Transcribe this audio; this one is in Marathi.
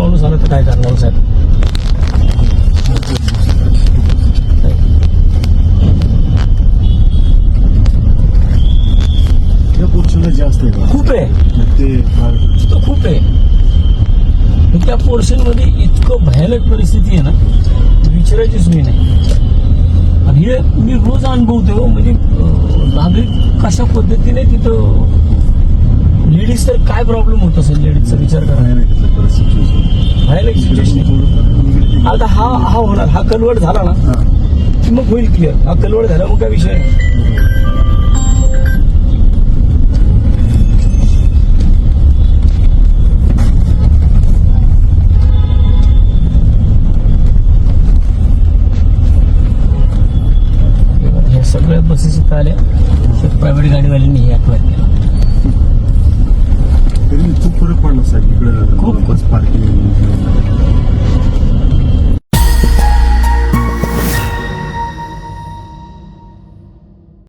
माणूस आला तर काय करणार साहेब? या पोर्शनला जास्त आहे का? खूप आहे, ते तो खूप आहे. त्या पोर्शन मध्ये इतकं भयानक परिस्थिती आहे ना, विचारायची सोय नाही. आणि हे मी रोज अनुभवतो. म्हणजे नागरिक कशा पद्धतीने तिथं, लेडीज तर काय प्रॉब्लेम होत असेल लेडीजचा विचार करा. भयानक सिच्युएशन. आता हा होणार, हा कन्वर्ट झाला ना की मग होईल क्लिअर. हा कन्वर्ट झाला मग काय विषय नाही. सगळ्या बसेस इथं आल्या, प्रायव्हेट गाडीवाल्यांनी हे अक्वायर केलं. खूप फरक पडला साहेब इकडे. खूप पार्किंग